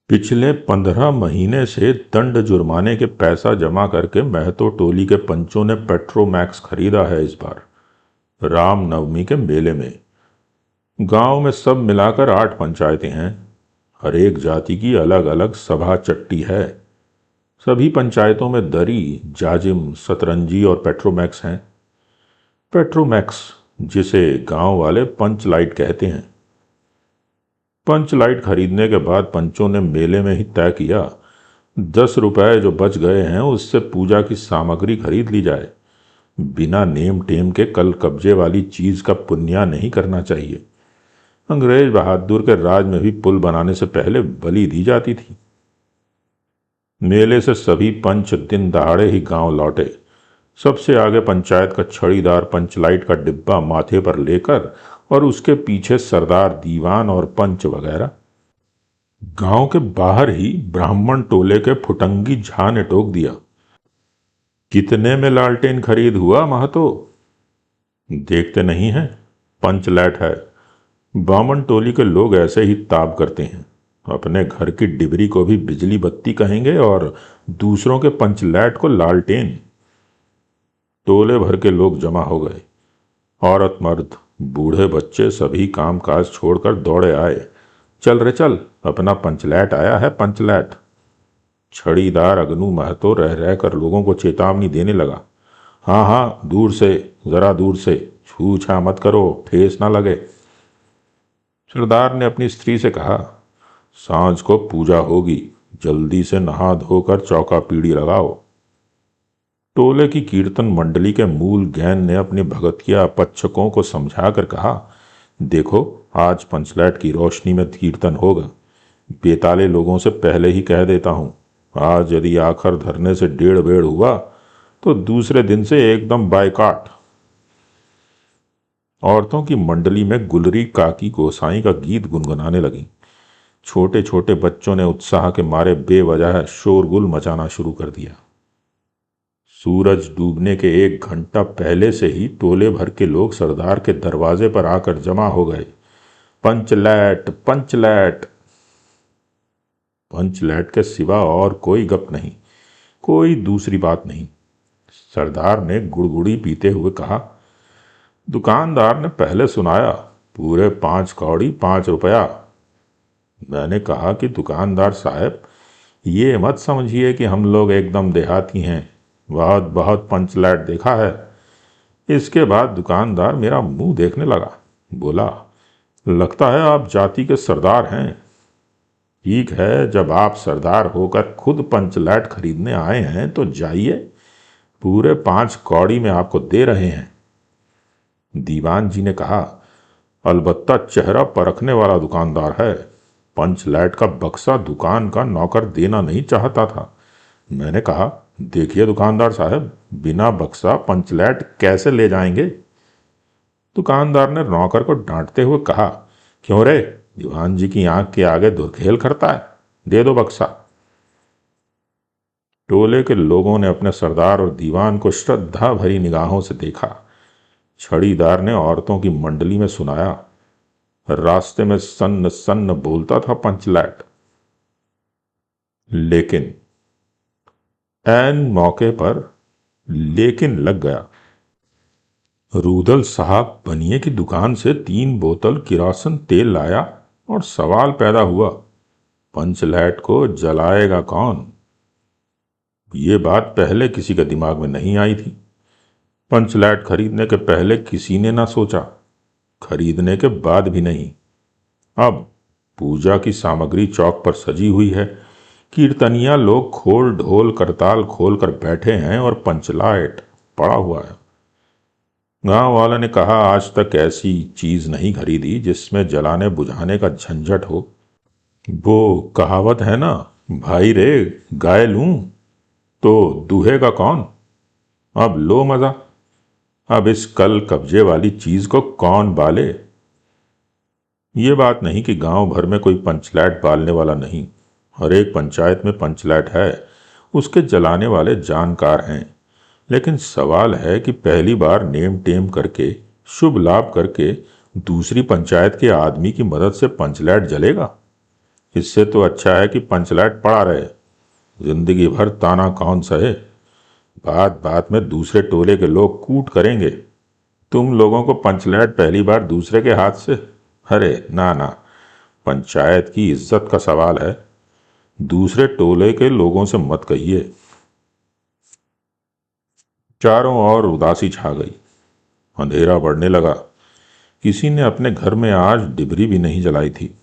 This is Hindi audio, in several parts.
पिछले 15 महीने से दंड जुर्माने के पैसा जमा करके महतो टोली के पंचों ने पेट्रोमैक्स खरीदा है। इस बार रामनवमी के मेले में गांव में सब मिलाकर 8 पंचायतें हैं। हर एक जाति की अलग अलग सभा चट्टी है। सभी पंचायतों में दरी, जाजिम, सतरंजी और पेट्रोमैक्स हैं। पेट्रोमैक्स, जिसे गांव वाले पंच लाइट कहते हैं। पंच लाइट खरीदने के बाद पंचों ने मेले में ही तय किया, 10 रुपए जो बच गए हैं उससे पूजा की सामग्री खरीद ली जाए। बिना नेम टेम के कल कब्जे वाली चीज का पुण्य नहीं करना चाहिए। अंग्रेज बहादुर के राज में भी पुल बनाने से पहले बलि दी जाती थी। मेले से सभी पंच दिन दहाड़े ही गांव लौटे। सबसे आगे पंचायत का छड़ीदार पंचलाइट का डिब्बा माथे पर लेकर और उसके पीछे सरदार दीवान और पंच वगैरह। गांव के बाहर ही ब्राह्मण टोले के फुटंगी झा ने टोक दिया, कितने में लालटेन खरीद हुआ महतो? देखते नहीं है, पंच लैट है। बामन टोली के लोग ऐसे ही ताब करते हैं। अपने घर की डिबरी को भी बिजली बत्ती कहेंगे और दूसरों के पंचलैट को लालटेन। टोले भर के लोग जमा हो गए। औरत मर्द, बूढ़े बच्चे सभी काम काज छोड़कर दौड़े आए। चल रे चल, अपना पंचलैट आया है, पंचलैट। छड़ीदार अगनू महतो रह रहकर लोगों को चेतावनी देने लगा। हाँ हाँ, दूर से, जरा दूर से, छू छा मत करो, ठेस ना लगे। सरदार ने अपनी स्त्री से कहा, सांझ को पूजा होगी, जल्दी से नहा धोकर चौका पीढ़ी लगाओ। टोले की कीर्तन मंडली के मूल गैन ने अपनी भगतिया पच्छकों को समझाकर कहा, देखो आज पंचलैट की रोशनी में कीर्तन होगा। बेताले लोगों से पहले ही कह देता हूं, आज यदि आखिर धरने से 1.5 हुआ तो दूसरे दिन से एकदम बायकाट। औरतों की मंडली में गुलरी काकी गोसाई का गीत गुनगुनाने लगी। छोटे छोटे बच्चों ने उत्साह के मारे बेवजह शोरगुल मचाना शुरू कर दिया। सूरज डूबने के 1 घंटा पहले से ही टोले भर के लोग सरदार के दरवाजे पर आकर जमा हो गए। पंचलैट, पंचलैट। पंचलैट के सिवा और कोई गप नहीं, कोई दूसरी बात नहीं। सरदार ने गुड़गुड़ी पीते हुए कहा, दुकानदार ने पहले सुनाया, पूरे 5 कौड़ी 5 रुपया। मैंने कहा कि दुकानदार साहब, ये मत समझिए कि हम लोग एकदम देहाती हैं, बहुत बहुत पंचलैट देखा है। इसके बाद दुकानदार मेरा मुंह देखने लगा। बोला, लगता है आप जाति के सरदार हैं। ठीक है, जब आप सरदार होकर खुद पंचलैट खरीदने आए हैं तो जाइए, पूरे 5 कौड़ी में आपको दे रहे हैं। दीवान जी ने कहा, अलबत्ता चेहरा परखने वाला दुकानदार है। पंचलैट का बक्सा दुकान का नौकर देना नहीं चाहता था। मैंने कहा, देखिए दुकानदार साहब, बिना बक्सा पंचलैट कैसे ले जाएंगे? दुकानदार ने नौकर को डांटते हुए कहा, क्यों रे, दीवान जी की आंख के आगे धुरखेल करता है, दे दो बक्सा। टोले के लोगों ने अपने सरदार और दीवान को श्रद्धा भरी निगाहों से देखा। छड़ीदार ने औरतों की मंडली में सुनाया, रास्ते में सन्न सन्न बोलता था पंचलैट। लेकिन ऐन मौके पर लेकिन लग गया। रूदल साहब बनिए की दुकान से 3 बोतल किरोसिन तेल लाया और सवाल पैदा हुआ, पंचलैट को जलाएगा कौन? ये बात पहले किसी के दिमाग में नहीं आई थी। पंचलैट खरीदने के पहले किसी ने ना सोचा, खरीदने के बाद भी नहीं। अब पूजा की सामग्री चौक पर सजी हुई है। कीर्तनिया लोग खोल ढोल करताल खोल कर बैठे हैं और पंचलैट पड़ा हुआ है। गांव वाले ने कहा, आज तक ऐसी चीज नहीं खरीदी जिसमें जलाने बुझाने का झंझट हो। वो कहावत है ना, भाई रे गाय लूं तो दूहेगा कौन? अब लो मजा, अब इस कल कब्जे वाली चीज को कौन बाले? ये बात नहीं कि गांव भर में कोई पंचलैट बालने वाला नहीं। हर एक पंचायत में पंचलैट है, उसके जलाने वाले जानकार हैं। लेकिन सवाल है कि पहली बार नेम टेम करके, शुभ लाभ करके दूसरी पंचायत के आदमी की मदद से पंचलैट जलेगा? इससे तो अच्छा है कि पंचलैट पड़ा रहे। जिंदगी भर ताना कौन सहे। बात बात में दूसरे टोले के लोग कूट करेंगे। तुम लोगों को पंचलैट पहली बार दूसरे के हाथ से। अरे ना ना, पंचायत की इज्जत का सवाल है। दूसरे टोले के लोगों से मत कहिए। चारों ओर उदासी छा गई। अंधेरा बढ़ने लगा। किसी ने अपने घर में आज डिबरी भी नहीं जलाई थी।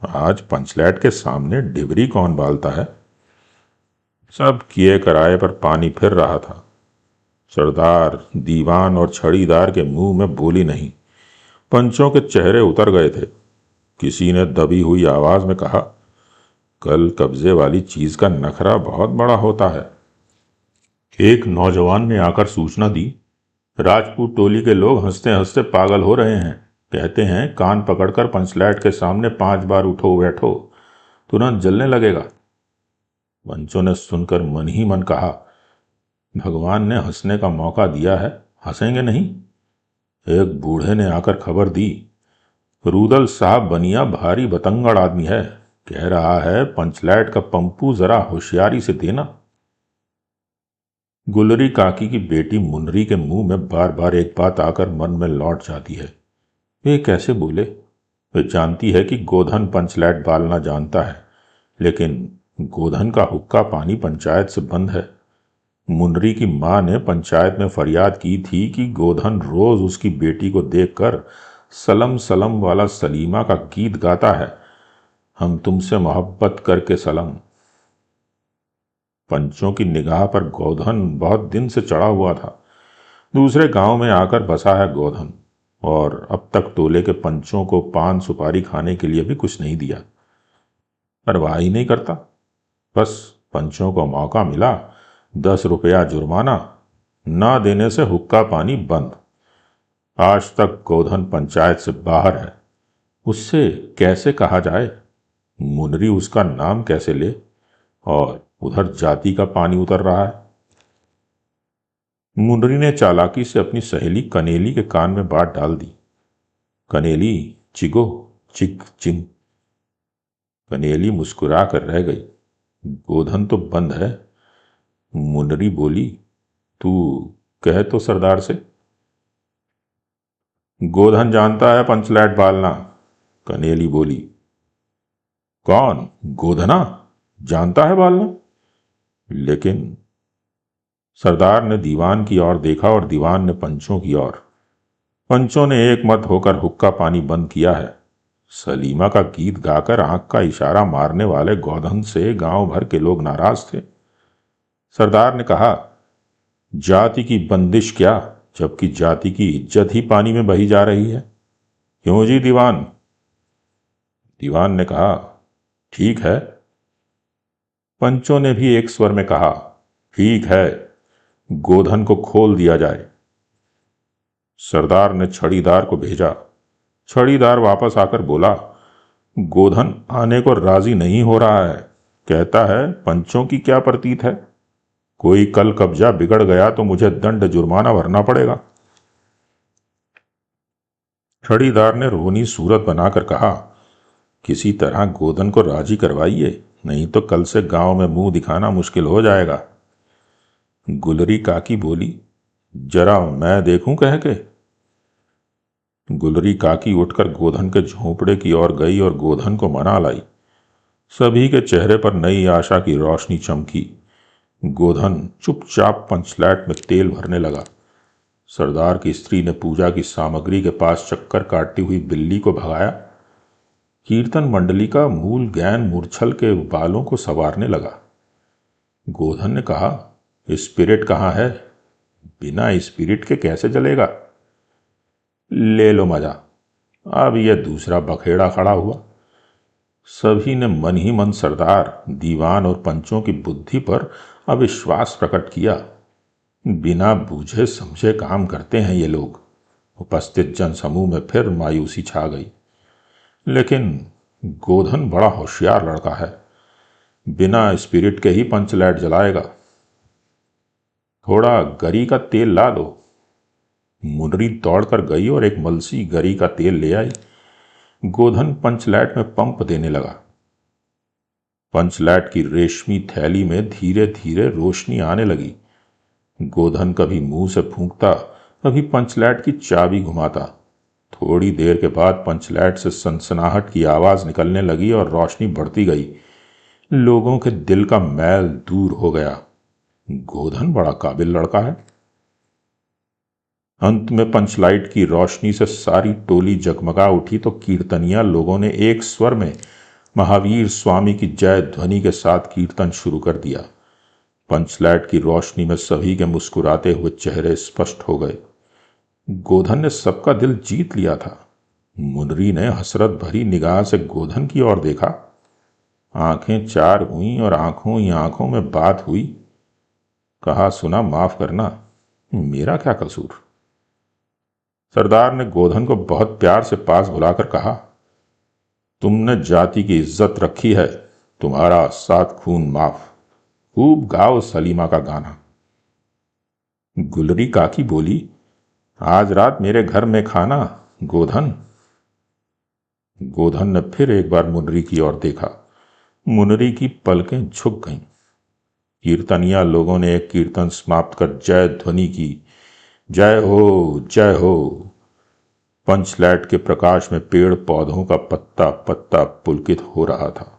आज पंचलैट के सामने डिबरी कौन बालता है। सब किए कराए पर पानी फिर रहा था। सरदार, दीवान और छड़ीदार के मुंह में बोली नहीं। पंचों के चेहरे उतर गए थे। किसी ने दबी हुई आवाज में कहा, कल कब्जे वाली चीज का नखरा बहुत बड़ा होता है। एक नौजवान ने आकर सूचना दी, राजपूत टोली के लोग हंसते हंसते पागल हो रहे हैं। कहते हैं कान पकड़कर पंचलैट के सामने 5 बार उठो बैठो, तुरंत जलने लगेगा। पंचों ने सुनकर मन ही मन कहा, भगवान ने हंसने का मौका दिया है, हंसेंगे नहीं। एक बूढ़े ने आकर खबर दी, रूदल साहब बनिया भारी बतंगड़ आदमी है, कह रहा है पंचलैट का पंपू जरा होशियारी से देना। गुलरी काकी की बेटी मुनरी के मुंह में बार बार एक बात आकर मन में लौट जाती है। वे कैसे बोले। वे जानती है कि गोधन पंचलैट बालना जानता है, लेकिन गोधन का हुक्का पानी पंचायत से बंद है। मुनरी की मां ने पंचायत में फरियाद की थी कि गोधन रोज उसकी बेटी को देखकर सलम सलम वाला सलीमा का गीत गाता है, हम तुमसे मोहब्बत करके सलम। पंचों की निगाह पर गोधन बहुत दिन से चढ़ा हुआ था। दूसरे गांव में आकर बसा है गोधन, और अब तक टोले के पंचों को पान सुपारी खाने के लिए भी कुछ नहीं दिया। परवाह ही नहीं करता। बस पंचों को मौका मिला, 10 रुपया जुर्माना, ना देने से हुक्का पानी बंद। आज तक गोधन पंचायत से बाहर है। उससे कैसे कहा जाए, मुनरी उसका नाम कैसे ले, और उधर जाति का पानी उतर रहा है। मुनरी ने चालाकी से अपनी सहेली कनेली के कान में बात डाल दी। कनेली, चिगो, चिक चिंग। कनेली मुस्कुरा कर रह गई। गोधन तो बंद है। मुनरी बोली, तू कह तो सरदार से। गोधन जानता है पंचलैट बालना, कनेली बोली। कौन, गोधना जानता है बालना? लेकिन सरदार ने दीवान की ओर देखा और दीवान ने पंचों की ओर। पंचों ने एक मत होकर हुक्का पानी बंद किया है। सलीमा का गीत गाकर आंख का इशारा मारने वाले गोधन से गांव भर के लोग नाराज थे। सरदार ने कहा, जाति की बंदिश क्या, जबकि जाति की इज्जत ही पानी में बही जा रही है। क्यों जी दीवान? दीवान ने कहा, ठीक है। पंचों ने भी एक स्वर में कहा, ठीक है, गोधन को खोल दिया जाए। सरदार ने छड़ीदार को भेजा। छड़ीदार वापस आकर बोला, गोधन आने को राजी नहीं हो रहा है। कहता है पंचों की क्या प्रतीत है, कोई कल कब्जा बिगड़ गया तो मुझे दंड जुर्माना भरना पड़ेगा। छड़ीदार ने रोनी सूरत बनाकर कहा, किसी तरह गोधन को राजी करवाइए, नहीं तो कल से गांव में मुंह दिखाना मुश्किल हो जाएगा। गुलरी काकी बोली, जरा मैं देखूं कह के। गुलरी काकी उठकर गोधन के झोंपड़े की ओर गई और गोधन को मना लाई। सभी के चेहरे पर नई आशा की रोशनी चमकी। गोधन चुपचाप पंचलैट में तेल भरने लगा। सरदार की स्त्री ने पूजा की सामग्री के पास चक्कर काटती हुई बिल्ली को भगाया। कीर्तन मंडली का मूल ज्ञान मूर्छल के बालों को संवारने लगा। गोधन ने कहा, स्पिरिट कहाँ है? बिना स्पिरिट के कैसे जलेगा? ले लो मजा। अब यह दूसरा बखेड़ा खड़ा हुआ। सभी ने मन ही मन सरदार, दीवान और पंचों की बुद्धि पर अविश्वास प्रकट किया। बिना बूझे समझे काम करते हैं ये लोग। उपस्थित जनसमूह में फिर मायूसी छा गई। लेकिन गोधन बड़ा होशियार लड़का है, बिना स्पिरिट के ही पंचलैट जलाएगा। थोड़ा गरी का तेल ला दो। मुनरी दौड़कर गई और एक मलसी गरी का तेल ले आई। गोधन पंचलैट में पंप देने लगा। पंचलैट की रेशमी थैली में धीरे धीरे रोशनी आने लगी। गोधन कभी मुंह से फूंकता, कभी पंचलैट की चाबी घुमाता। थोड़ी देर के बाद पंचलैट से सनसनाहट की आवाज निकलने लगी और रोशनी बढ़ती गई। लोगों के दिल का मैल दूर हो गया। गोधन बड़ा काबिल लड़का है। अंत में पंचलाइट की रोशनी से सारी टोली जगमगा उठी तो कीर्तनिया लोगों ने एक स्वर में महावीर स्वामी की जय ध्वनि के साथ कीर्तन शुरू कर दिया। पंचलाइट की रोशनी में सभी के मुस्कुराते हुए चेहरे स्पष्ट हो गए। गोधन ने सबका दिल जीत लिया था। मुनरी ने हसरत भरी निगाह से गोधन की ओर देखा। आंखें चार हुईं और आंखों ही आंखों में बात हुई। कहा, सुना, माफ करना, मेरा क्या कसूर। सरदार ने गोधन को बहुत प्यार से पास बुलाकर कहा, तुमने जाति की इज्जत रखी है, तुम्हारा 7 खून माफ। खूब गाओ सलीमा का गाना। गुलरी काकी बोली, आज रात मेरे घर में खाना गोधन। गोधन ने फिर एक बार मुनरी की ओर देखा। मुनरी की पलकें झुक गईं। कीर्तनिया लोगों ने एक कीर्तन समाप्त कर जय ध्वनि की। जय हो, जय हो। पंचलैट के प्रकाश में पेड़ पौधों का पत्ता पत्ता पुलकित हो रहा था।